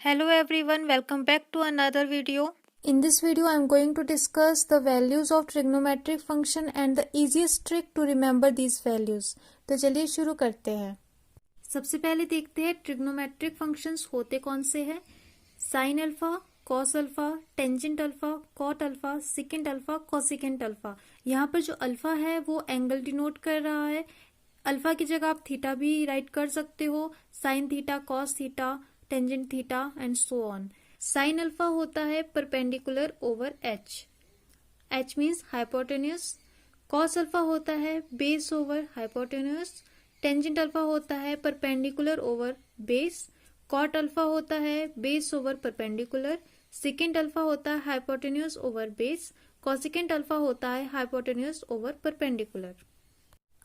Hello everyone, welcome back to another video. In this video, I am going to discuss the values of trigonometric function and the easiest trick to remember these values. तो चलिए शुरू करते हैं। सबसे पहले देखते हैं trigonometric functions होते कौन से हैं। Sine alpha, cos alpha, tangent alpha, cot alpha, secant alpha, cosecant alpha. यहाँ पर जो अल्फा है वो एंगल डिनोट कर रहा है। अल्फा की जगह आप थीटा भी राइट कर सकते हो, sine theta, cos theta, tangent theta and so on. Sine alpha होता है perpendicular over H, H means hypotenuse. Cos alpha होता है base over hypotenuse. Tangent alpha होता है perpendicular over base. Cot alpha होता है base over perpendicular. Second alpha होता है hypotenuse over base. Cosecant alpha होता है हाइपोटेन्यूस ओवर परपेंडिकुलर।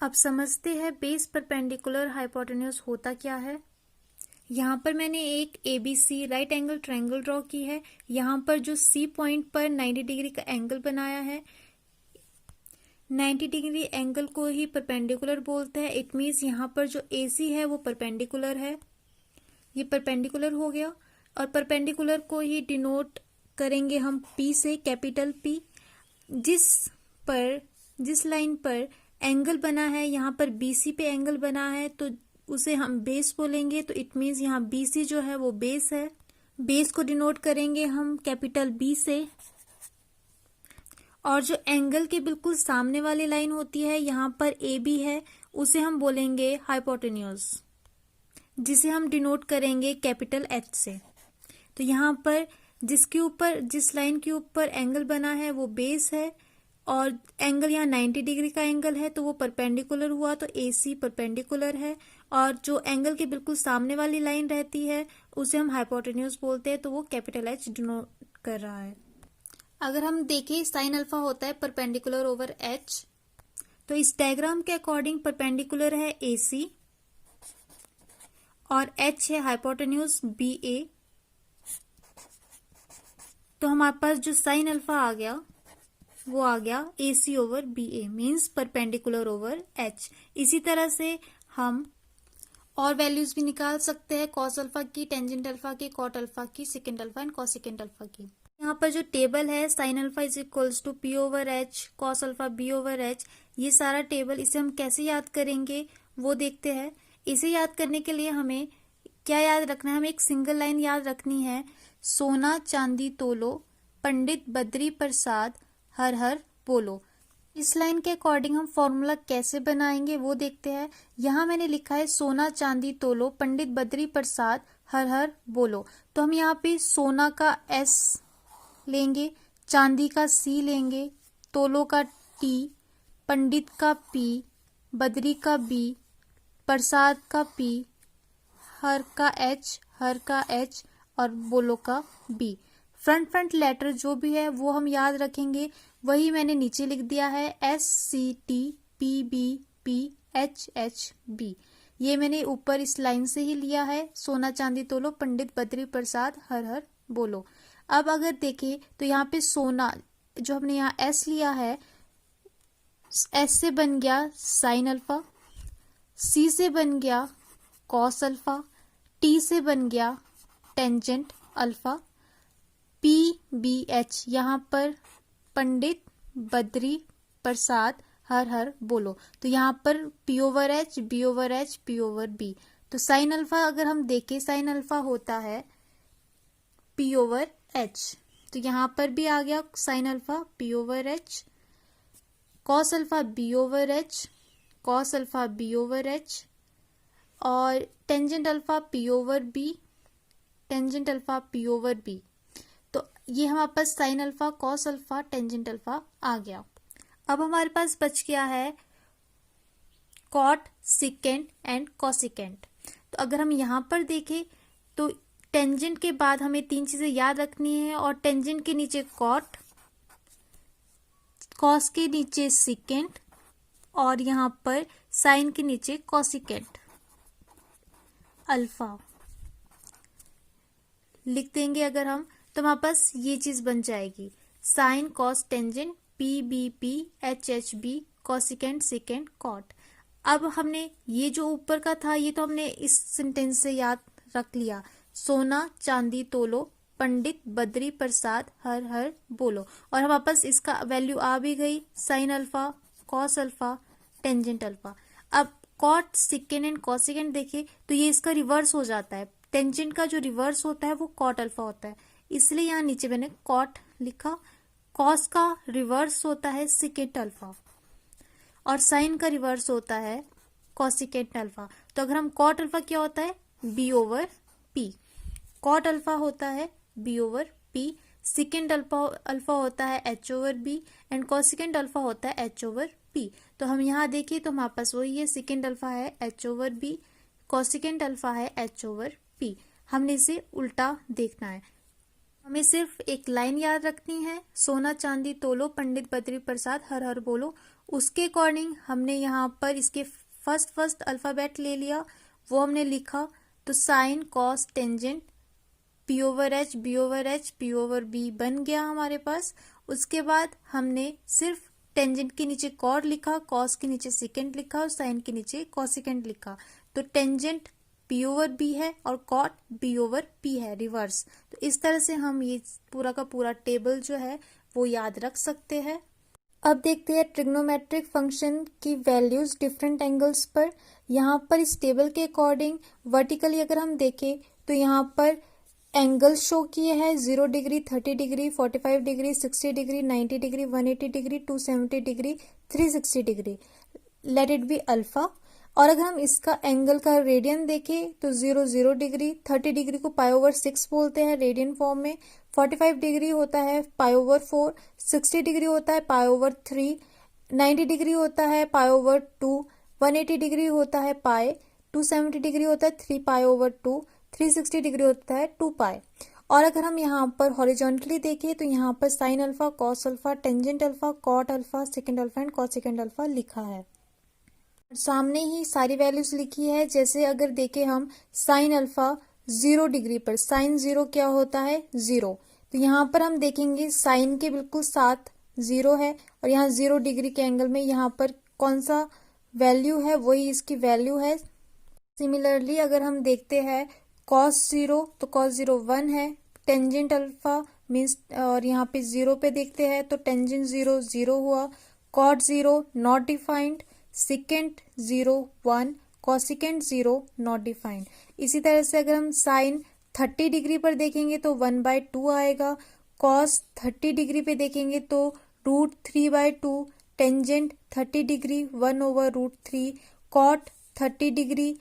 अब समझते हैं बेस परपेंडिकुलर हाइपोटेन्यूस होता क्या है। यहाँ पर मैंने एक ABC right angle triangle draw की है। यहाँ पर जो C पॉइंट पर 90 डिग्री का एंगल बनाया है, 90 डिग्री एंगल को ही परपेंडिकुलर बोलते हैं। इट मीन्स यहाँ पर जो AC है वो परपेंडिकुलर है, ये परपेंडिकुलर हो गया। और परपेंडिकुलर को ही डिनोट करेंगे हम P से, कैपिटल P। जिस लाइन पर एंगल बना है, यहाँ पर BC पे एंगल बना है तो उसे हम बेस बोलेंगे। तो इट मीन्स यहाँ BC जो है वो बेस है। बेस को डिनोट करेंगे हम कैपिटल B से। और जो एंगल के बिल्कुल सामने वाली लाइन होती है, यहाँ पर AB है, उसे हम बोलेंगे हाइपोटेन्यूज, जिसे हम डिनोट करेंगे कैपिटल H से। तो यहाँ पर जिस लाइन के ऊपर एंगल बना है वो बेस है, और एंगल यहाँ 90 डिग्री का एंगल है तो वो परपेंडिकुलर हुआ, तो AC परपेंडिकुलर है। और जो एंगल के बिल्कुल सामने वाली लाइन रहती है उसे हम हाइपोटेन्यूज बोलते हैं, तो वो कैपिटल H डिनोट कर रहा है। अगर हम देखें साइन अल्फा होता है परपेंडिकुलर ओवर H, तो इस डायग्राम के अकॉर्डिंग परपेंडिकुलर है AC और H है हाइपोटेन्यूज BA। तो हमारे पास जो साइन अल्फा आ गया वो आ गया AC over BA, means perpendicular over H। इसी तरह से हम और वैल्यूज भी निकाल सकते हैं, कॉस अल्फा की, टेंजेंट अल्फा की, कॉट अल्फा की, secant alpha and cosecant alpha की। यहाँ पर जो टेबल है sine alpha is equals to P over H, cos alpha B over H, ये सारा टेबल, इसे हम कैसे याद करेंगे वो देखते हैं। इसे याद करने के लिए हमें क्या याद रखना है, हमें एक सिंगल लाइन याद रखनी है, सोना चांदी तोलो, पंडित बद्री प्रसाद हर हर बोलो। इस लाइन के अकॉर्डिंग हम फॉर्मूला कैसे बनाएंगे वो देखते हैं। यहाँ मैंने लिखा है सोना चांदी तोलो, पंडित बद्री प्रसाद हर हर बोलो। तो हम यहाँ पे सोना का S लेंगे, चांदी का C लेंगे, तोलो का T, पंडित का P, बद्री का B, प्रसाद का P, हर का H और बोलो का B। फ्रंट लेटर जो भी है वो हम याद रखेंगे, वही मैंने नीचे लिख दिया है, SCT PBP HHB। ये मैंने ऊपर इस लाइन से ही लिया है, सोना चांदी तोलो, पंडित बद्री प्रसाद हर हर बोलो। अब अगर देखें तो यहाँ पे सोना जो हमने यहाँ S लिया है, S से बन गया साइन अल्फा, C से बन गया कॉस अल्फा, T से बन गया टेंजेंट अल्फा, PBH यहाँ पर पंडित बद्री प्रसाद हर हर बोलो। तो यहाँ पर P over H, B over H, P over B। तो साइन अल्फा अगर हम देखें, साइन अल्फा होता है P ओवर H, तो यहाँ पर भी आ गया sine alpha P over H। Cos alpha B over H, cos alpha B over H, और tangent alpha P over B, tangent alpha P over B। तो ये हमारे पास sine alpha, cos alpha, tangent alpha आ गया। अब हमारे पास बच गया है कॉट, सेकेंट एंड कोसेकेंट। तो अगर हम यहाँ पर देखें तो टेंजेंट के बाद हमें तीन चीजें याद रखनी है, और टेंजेंट के नीचे कॉट, कॉस के नीचे सेकेंट, और यहाँ पर साइन के नीचे कोसेकेंट अल्फा लिख देंगे अगर हम, तो हमारे पास ये चीज बन जाएगी, sine cos tangent PBP HHB cosecant secant cot. अब हमने ये जो ऊपर का था ये तो हमने इस सेंटेंस से याद रख लिया, सोना चांदी तोलो, पंडित बद्री प्रसाद हर हर बोलो। और हमारे पास इसका वैल्यू आ भी गई, sign alpha, cos alpha, tangent alpha. अब कॉट सिकेंड एंड कॉसिकेंड देखिए तो ये इसका रिवर्स हो जाता है। टेंजेंट का जो रिवर्स होता है वो कॉट अल्फा होता है, इसलिए यहाँ नीचे मैंने कॉट लिखा। कॉस का रिवर्स होता है सिकेंट अल्फा और साइन का रिवर्स होता है कॉसिकेंट अल्फा। तो अगर हम कॉट अल्फा क्या होता है, B over P. Cot alpha होता है B over P, secant alpha होता है H over B and cosecant alpha होता है एच ओवर पी। तो हम यहाँ देखिए तो हमारे पास वही है, सिकेंट अल्फा है H over B, cosecant alpha है एच ओवर पी। हमने इसे उल्टा देखना है। हमें सिर्फ एक लाइन याद रखनी है, सोना चांदी तोलो, पंडित बद्री प्रसाद हर हर बोलो। उसके अकॉर्डिंग हमने यहाँ पर इसके फर्स्ट अल्फाबेट ले लिया, वो हमने लिखा। तो sine cos tangent P over H, B over H, P over B बन गया हमारे पास। उसके बाद हमने सिर्फ टेंजेंट के नीचे कॉट लिखा, कॉस के नीचे सिकेंट लिखा और साइन के नीचे कॉसिकेंट लिखा। तो टेंजेंट पी ओवर बी है और कॉट बी ओवर पी है, रिवर्स। तो इस तरह से हम ये पूरा का पूरा टेबल जो है वो याद रख सकते हैं। अब देखते हैं ट्रिग्नोमेट्रिक फंक्शन की वैल्यूज डिफरेंट एंगल्स पर। यहाँ पर इस टेबल के अकॉर्डिंग वर्टिकली अगर हम देखें तो यहाँ पर एंगल शो किए हैं 0 degree, 30 degree, 45 degree, 60 degree, 90 degree, 180 degree, 270 degree, 360 degree. Let it be alpha. और अगर हम इसका एंगल का रेडियन देखें तो 0 डिग्री, 30 डिग्री को पाई ओवर 6 बोलते हैं रेडियन फॉर्म में, 45 डिग्री होता है पाई ओवर 4, 60 डिग्री होता है पाई ओवर 3, 90 डिग्री होता है पाई ओवर 2, 180 डिग्री होता है पाई, 270 डिग्री होता है 3 पाई ओवर 2, 360 डिग्री होता है 2 पाई। और अगर हम यहाँ पर हॉरिजॉन्टली देखें तो यहाँ पर sine alpha, cos alpha, tangent alpha, cot alpha, second alpha and cosecant alpha लिखा है। सामने ही सारी वैल्यूज लिखी है। जैसे अगर देखें हम साइन अल्फा 0 डिग्री पर, साइन 0 क्या होता है 0। तो यहाँ पर हम देखेंगे साइन के बिल्कुल साथ 0 है और यहाँ 0 डिग्री के एंगल में यहाँ पर कौन सा वैल्यू है, वही इसकी वैल्यू है। सिमिलरली अगर हम देखते हैं कॉस 0 तो कॉस 0 1 है, टेंजेंट अल्फा मीन्स, और यहाँ पे 0 पे देखते हैं तो टेंजेंट 0 0 हुआ, cot 0 not defined, secant 0 1, cosecant 0 not defined. इसी तरह से अगर हम साइन 30 डिग्री पर देखेंगे तो 1/2 आएगा, कॉस 30 डिग्री पे देखेंगे तो √3/2, tangent 30 degree 1/√3, cot 30 degree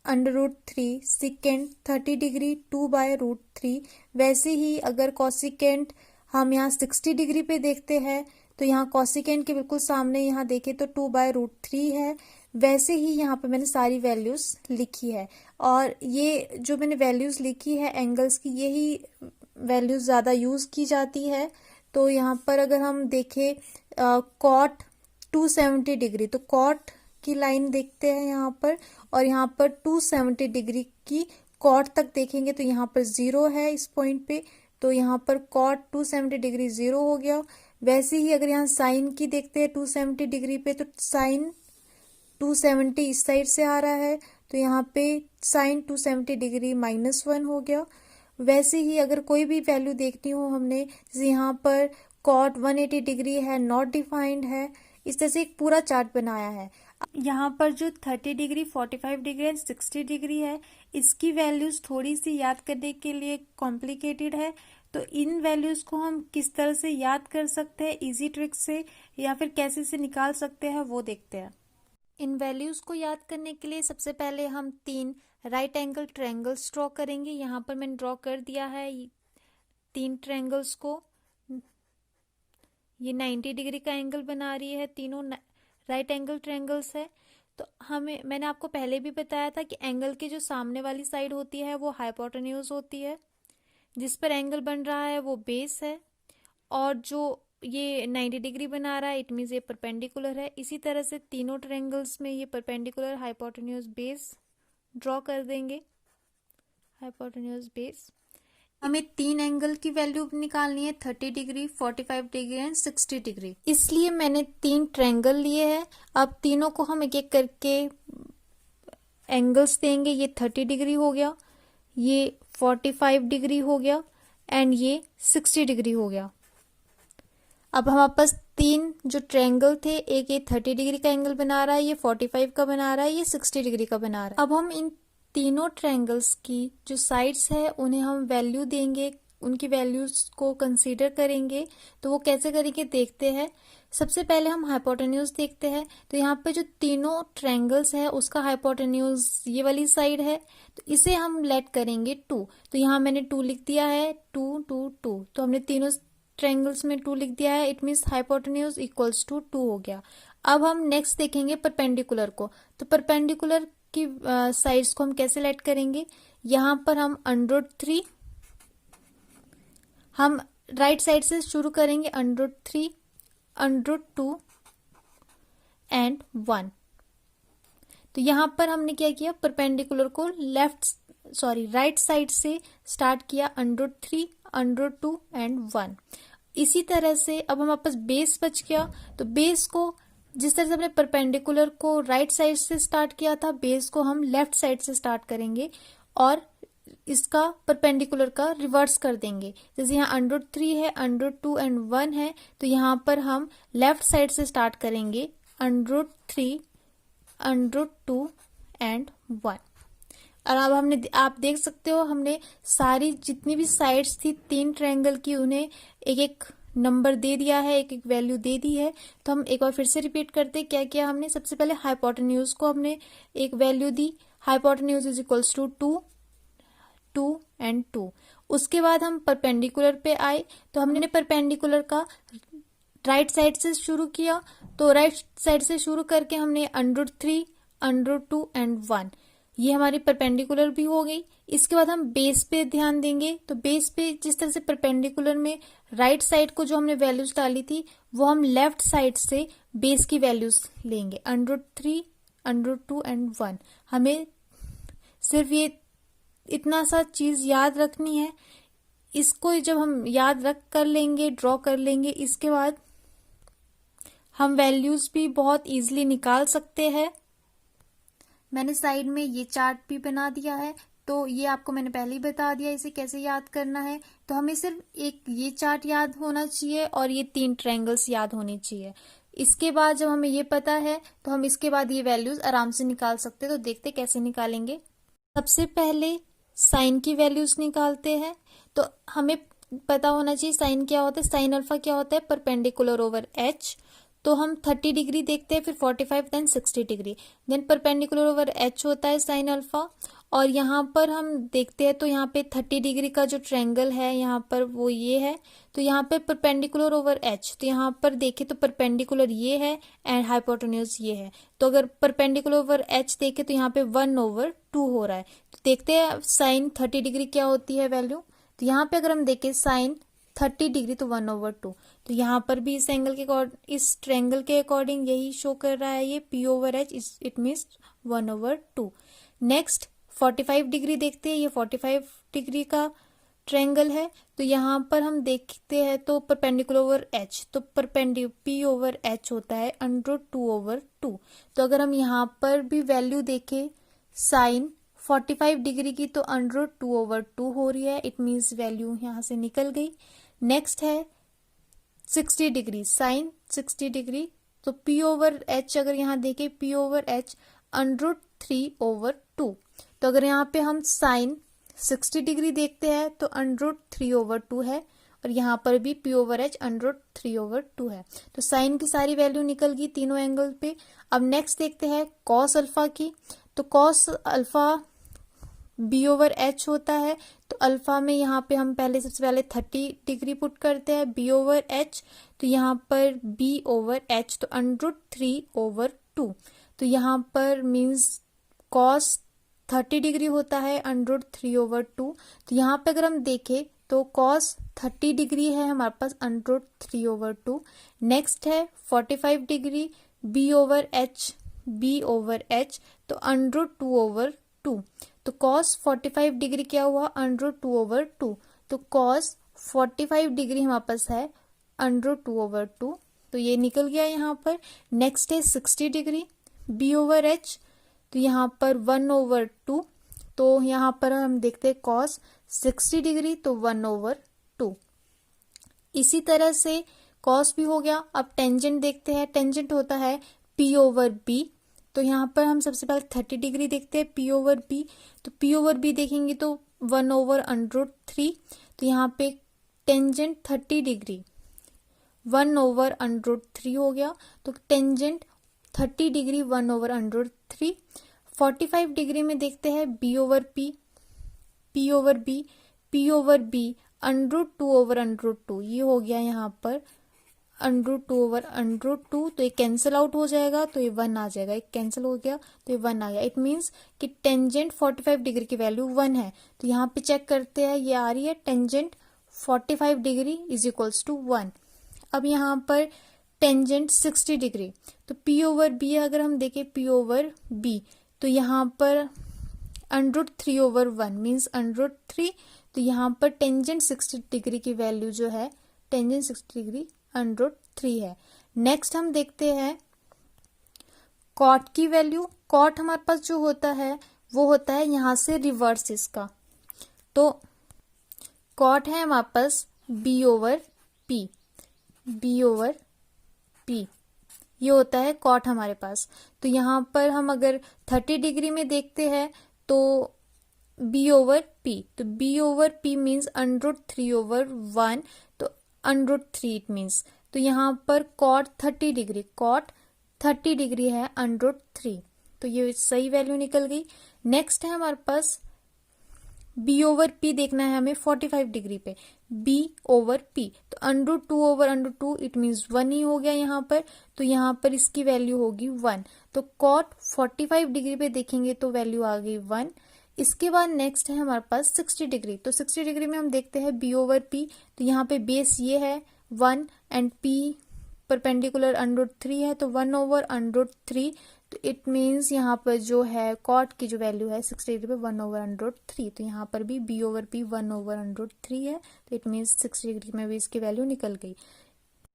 √3, secant 30 degree 2/√3। वैसे ही अगर कॉसिकेंट हम यहाँ 60 डिग्री पे देखते हैं तो यहाँ कॉसिकेंट के बिल्कुल सामने यहाँ देखें तो 2/√3 है। वैसे ही यहाँ पे मैंने सारी वैल्यूज लिखी है और ये जो मैंने वैल्यूज लिखी है एंगल्स की, यही वैल्यूज ज़्यादा यूज़ की जाती है। तो यहाँ पर अगर हम देखें कॉट 270 डिग्री, तो कॉट की लाइन देखते हैं यहाँ पर और यहाँ पर 270 डिग्री की कॉट तक देखेंगे तो यहाँ पर 0 है इस पॉइंट पे, तो यहाँ पर कॉट 270 डिग्री 0 हो गया। वैसे ही अगर यहाँ साइन की देखते हैं 270 डिग्री पे तो साइन 270 इस साइड से आ रहा है तो यहाँ पे साइन 270 डिग्री -1 हो गया। वैसे ही अगर कोई भी वैल्यू देखनी हो हमने, जैसे यहाँ पर कॉट 180 डिग्री है, नॉट डिफाइंड है, इस तरह से एक पूरा चार्ट बनाया है। यहाँ पर जो 30 डिग्री, 45 डिग्री एंड 60 डिग्री है, इसकी वैल्यूज थोड़ी सी याद करने के लिए कॉम्प्लिकेटेड है। तो इन वैल्यूज को हम किस तरह से याद कर सकते हैं इजी ट्रिक से, या फिर कैसे से निकाल सकते हैं वो देखते हैं। इन वैल्यूज को याद करने के लिए सबसे पहले हम 3 राइट एंगल ट्रायंगल्स ड्रॉ करेंगे। यहाँ पर मैंने ड्रॉ कर दिया है 3 ट्रायंगल्स को। ये 90 डिग्री का एंगल बना रही है, तीनों राइट एंगल ट्रायंगल्स है। तो मैंने आपको पहले भी बताया था कि एंगल की जो सामने वाली साइड होती है वो हाइपोटेन्यूज होती है, जिस पर एंगल बन रहा है वो बेस है, और जो ये 90 डिग्री बना रहा है इट मीन्स ये परपेंडिकुलर है। इसी तरह से तीनों ट्रायंगल्स में ये परपेंडिकुलर, हाइपोटेन्यूज, बेस ड्रॉ कर देंगे। Hypotenuse, base. हमें 3 एंगल की वैल्यू निकालनी है, 30 डिग्री, 45 डिग्री एंड 60 डिग्री। इसलिए मैंने 3 ट्रायंगल लिए हैं। अब तीनों को हम एक एक करके एंगल्स देंगे। ये 30 डिग्री हो गया, ये 45 डिग्री हो गया एंड ये 60 डिग्री हो गया। अब हमारे पास तीन जो ट्रायंगल थे, एक ये 30 डिग्री का एंगल बना रहा है, ये 45 का बना रहा है, ये 60 डिग्री का बना रहा है। अब हम इन तीनों ट्रायंगल्स की जो साइड्स है उन्हें हम वैल्यू देंगे, उनकी वैल्यूज को कंसीडर करेंगे। तो वो कैसे करेंगे देखते हैं। सबसे पहले हम हाइपोटेन्यूज देखते हैं। तो यहाँ पे जो तीनों ट्रायंगल्स है उसका हाइपोटेन्यूज ये वाली साइड है, तो इसे हम लेट करेंगे 2। तो यहाँ मैंने 2 लिख दिया है, 2 2 2। तो हमने तीनों ट्रायंगल्स में 2 लिख दिया है, it means hypotenuse equals to 2 हो गया। अब हम नेक्स्ट देखेंगे परपेंडिकुलर को। तो परपेंडिकुलर की साइड्स को हम कैसे लेट करेंगे। यहाँ पर हम √3, हम राइट साइड से शुरू करेंगे, √3, √2 एंड 1। तो यहां पर हमने क्या किया, परपेंडिकुलर को राइट साइड से स्टार्ट किया, √3, √2 एंड 1। इसी तरह से अब हमारे पास बेस बच गया। तो बेस को जिस तरह से हमने परपेंडिकुलर को राइट साइड से स्टार्ट किया था, बेस को हम लेफ्ट साइड से स्टार्ट करेंगे और इसका परपेंडिकुलर का रिवर्स कर देंगे। जैसे यहाँ √3 है, √2 एंड 1 है, तो यहाँ पर हम लेफ्ट साइड से स्टार्ट करेंगे, √3, √2 एंड 1। और अब आप देख सकते हो हमने सारी जितनी भी साइड्स थी तीन ट्रायंगल की, उन्हें एक एक नंबर दे दिया है, एक एक वैल्यू दे दी है। तो हम एक बार फिर से रिपीट करते हैं क्या किया हमने। सबसे पहले हाइपोटेन्यूज को हमने एक वैल्यू दी, hypotenuse is equals to 2, 2 and 2। उसके बाद हम परपेंडिकुलर पे आए, तो हमने परपेंडिकुलर का राइट साइड से शुरू किया। तो राइट साइड से शुरू करके हमने √3, √2 एंड 1, ये हमारी परपेंडिकुलर भी हो गई। इसके बाद हम बेस पे ध्यान देंगे। तो बेस पे जिस तरह से परपेंडिकुलर में राइट साइड को जो हमने वैल्यूज डाली थी, वो हम लेफ्ट साइड से बेस की वैल्यूज लेंगे, √3, √2 एंड 1। हमें सिर्फ ये इतना सा चीज याद रखनी है। इसको जब हम याद रख कर लेंगे, ड्रॉ कर लेंगे, इसके बाद हम वैल्यूज भी बहुत इजीली निकाल सकते हैं। मैंने साइड में ये चार्ट भी बना दिया है, तो ये आपको मैंने पहले ही बता दिया इसे कैसे याद करना है। तो हमें सिर्फ एक ये चार्ट याद होना चाहिए और ये तीन ट्रायंगल्स याद होनी चाहिए। इसके बाद जब हमें ये पता है तो हम इसके बाद ये वैल्यूज आराम से निकाल सकते हैं। तो देखते कैसे निकालेंगे। सबसे पहले साइन की वैल्यूज निकालते हैं। तो हमें पता होना चाहिए साइन क्या होता है। साइन अल्फा क्या होता है, परपेंडिकुलर ओवर एच। तो हम 30 डिग्री देखते हैं, फिर 45, then 60 degree, then perpendicular over H होता है साइन अल्फा। और यहाँ पर हम देखते हैं तो यहाँ पे 30 डिग्री का जो ट्रायंगल है यहाँ पर वो ये है। तो यहाँ पे परपेंडिकुलर ओवर एच, तो यहाँ पर देखें तो परपेंडिकुलर ये है एंड हाइपोटेन्यूज ये है। तो अगर परपेंडिकुलर ओवर एच देखें तो यहाँ पे 1/2 हो रहा है। तो देखते हैं साइन 30 डिग्री क्या होती है वैल्यू। तो यहाँ पे अगर हम देखें साइन 30 डिग्री तो 1/2। तो यहाँ पर भी इस एंगल के इस ट्रायंगल के अकॉर्डिंग यही शो कर रहा है, ये P/H, it means 1/2। Next 45 degree देखते हैं, ये 45 डिग्री का ट्रायंगल है। तो यहाँ पर हम देखते हैं तो परपेंडिकुलर ओवर एच, तो P/H होता है √2/2। तो अगर हम यहाँ पर भी वैल्यू देखें साइन 45 डिग्री की, तो √2/2 हो रही है, इट मीन्स वैल्यू यहाँ से निकल गई। नेक्स्ट है 60 डिग्री, साइन 60 डिग्री, तो P/H अगर यहाँ देखें P/H √3/2। तो अगर यहाँ पे हम साइन 60 डिग्री देखते हैं तो √3/2 है और यहाँ पर भी P/H √3/2 है। तो साइन की सारी वैल्यू निकल गई तीनों एंगल पे। अब नेक्स्ट देखते हैं कॉस अल्फा की। तो कॉस अल्फा B/H होता है। तो अल्फा में यहाँ पे हम पहले सबसे पहले 30 डिग्री पुट करते हैं B/H। तो यहाँ पर B/H तो √3/2। तो यहाँ पर मीन्स कॉस 30 डिग्री होता है √3/2। तो यहाँ पे अगर हम देखें तो कॉस 30 डिग्री है हमारे पास √3/2। नेक्स्ट है 45 डिग्री B/H तो √2/2। तो cos 45 डिग्री क्या हुआ, √2/2। तो cos 45 डिग्री हमारे पास है √2/2। तो ये निकल गया यहाँ पर। नेक्स्ट है 60 डिग्री B/H, तो यहाँ पर 1/2। तो यहाँ पर हम देखते हैं cos 60 डिग्री तो 1/2। इसी तरह से कॉस भी हो गया। अब टेंजेंट देखते हैं। टेंजेंट होता है P/B। तो यहाँ पर हम सबसे पहले 30 डिग्री देखते हैं P/B। तो P/B देखेंगे तो 1/√3। तो यहाँ पे टेंजेंट 30 डिग्री 1/√3 हो गया। तो टेंजेंट 30 डिग्री 1/√3। 45 डिग्री में देखते हैं B/P। P/B √2/√2 ये हो गया यहाँ पर √2/√2। तो ये कैंसिल आउट हो जाएगा तो ये 1 आ जाएगा। एक कैंसिल हो गया तो ये 1 आ गया। इट मीन्स कि टेंजेंट 45 डिग्री की वैल्यू 1 है। तो यहाँ पे चेक करते हैं, ये आ रही है tangent 45 degree is equals to 1। अब यहाँ पर टेंजेंट 60 डिग्री। तो P/B अगर हम देखें P/B तो यहाँ पर √3/1 मीन्स √3। तो यहाँ पर टेंजेंट 60 डिग्री की वैल्यू जो है टेंजेंट 60 डिग्री √3 है। नेक्स्ट हम देखते हैं कॉट की वैल्यू। कॉट हमारे पास जो होता है वो होता है यहाँ से रिवर्स इसका। तो कॉट है हमारे पास B/P। ये होता है कॉट हमारे पास। तो यहाँ पर हम अगर 30 डिग्री में देखते हैं तो B/P। तो B/P मीन्स √3/1। तो √3 इट मीन्स। तो यहाँ पर कॉट 30 डिग्री है √3। तो ये सही वैल्यू निकल गई। नेक्स्ट है हमारे पास B/P देखना है हमें 45 डिग्री पे। B/P तो √2/√2 इट मीन्स 1 ही हो गया यहाँ पर। तो यहाँ पर इसकी वैल्यू होगी 1। तो कॉट 45 डिग्री पे देखेंगे तो वैल्यू आ गई 1। इसके बाद नेक्स्ट है हमारे पास 60 डिग्री। तो 60 डिग्री में हम देखते हैं B/P। तो यहाँ पे बेस ये है 1 एंड P परपेंडिकुलर √3 है तो 1/√3। तो इट मीन्स यहाँ पर जो है कॉट की जो वैल्यू है 60 डिग्री पे 1/√3। तो यहाँ पर भी B/P 1/√3 है। तो इट मीन्स 60 डिग्री में भी इसकी वैल्यू निकल गई।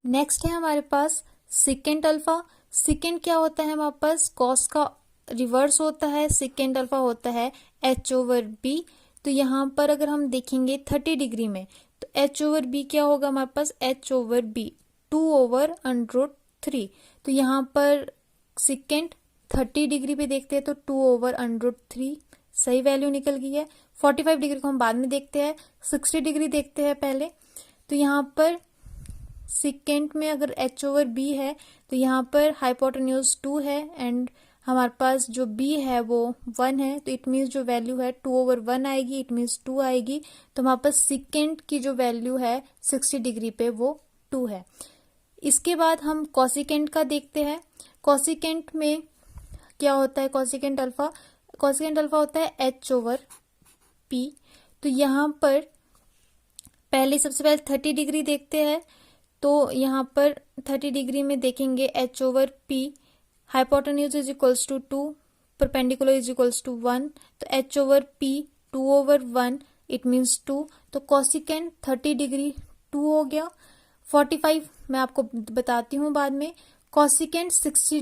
नेक्स्ट है हमारे पास सेकेंड अल्फा। सेकेंड क्या होता है हमारे पास कॉस का रिवर्स होता है। सेकेंड अल्फा होता है H/B। तो यहाँ पर अगर हम देखेंगे 30 डिग्री में तो H/B क्या होगा हमारे पास H/B 2/√3। तो यहाँ पर सेकेंड 30 डिग्री पे देखते हैं तो 2/√3 सही वैल्यू निकल गई है। 45 डिग्री को हम बाद में देखते हैं। 60 डिग्री देखते हैं पहले। तो यहाँ पर सेकेंड में अगर H/B है तो यहाँ पर हाइपोटेन्यूज 2 है एंड हमारे पास जो B है वो 1 है। तो इट मीन्स जो वैल्यू है 2/1 आएगी। इट मीन्स 2 आएगी। तो हमारे पास सेकेंड की जो वैल्यू है 60 डिग्री पे वो 2 है। इसके बाद हम कॉसिकेंट का देखते हैं। कॉसिकेंट में क्या होता है कॉसिकेंट अल्फा होता है H/P। तो यहाँ पर सबसे पहले 30 डिग्री देखते हैं। तो यहाँ पर 30 डिग्री में देखेंगे H/P hypotenuse is equals to 2 perpendicular is equals to 1। तो H/P 2/1 इट मीन्स 2। तो कॉसिकेंट 30 डिग्री 2 हो गया। 45 मैं आपको बताती हूँ बाद में। कॉसिकेंट 60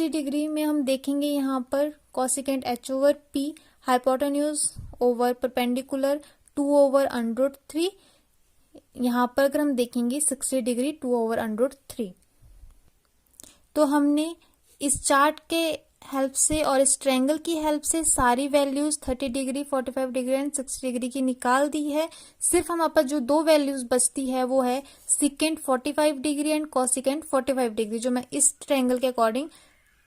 डिग्री में हम देखेंगे यहाँ पर cosecant H/P hypotenuse over perpendicular 2/√3। यहाँ पर अगर हम देखेंगे 60 डिग्री 2/√3। तो हमने इस चार्ट के हेल्प से और इस ट्रायंगल की हेल्प से सारी values 30 degree 45 degree and 60 degree की निकाल दी है। सिर्फ हमारे पास जो दो वैल्यूज बचती है वो है secant 45 degree and cosecant 45 degree, जो मैं इस ट्रायंगल के अकॉर्डिंग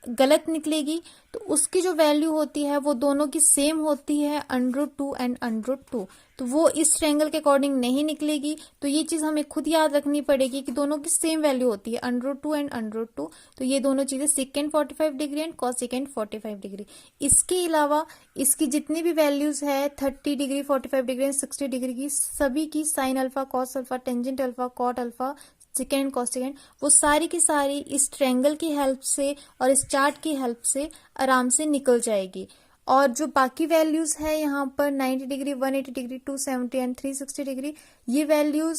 गलत निकलेगी। तो उसकी जो वैल्यू होती है वो दोनों की सेम होती है √2 एंड √2। तो वो इस ट्रायंगल के अकॉर्डिंग नहीं निकलेगी। तो ये चीज हमें खुद याद रखनी पड़ेगी कि दोनों की सेम वैल्यू होती है √2 एंड √2। तो ये दोनों चीजें second 45 degree and cosecant 45 degree. इसके अलावा इसकी जितनी भी वैल्यूज है 30 डिग्री 45 डिग्री एंड 60 डिग्री की, सभी की sine alpha cos alpha tangent alpha cot alpha second cosecant, वो सारी की सारी इस ट्रायंगल की हेल्प से और इस चार्ट की हेल्प से आराम से निकल जाएगी। और जो बाकी वैल्यूज है यहाँ पर 90 डिग्री 180 डिग्री 270 एंड 360 डिग्री, ये वैल्यूज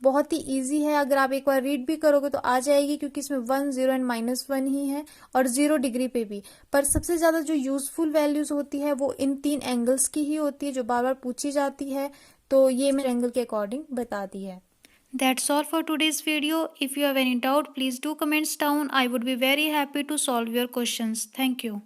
बहुत ही ईजी है, अगर आप एक बार रीड भी करोगे तो आ जाएगी, क्योंकि इसमें 1, 0 एंड -1 ही है और 0 डिग्री पे भी। पर सबसे ज़्यादा जो यूजफुल वैल्यूज होती है वो इन 3 एंगल्स की ही होती है जो बार बार पूछी जाती है, तो ये मेरे एंगल के अकॉर्डिंग बता दी है। That's all for today's video. If you have any doubt, please do comments down. I would be very happy to solve your questions. Thank you.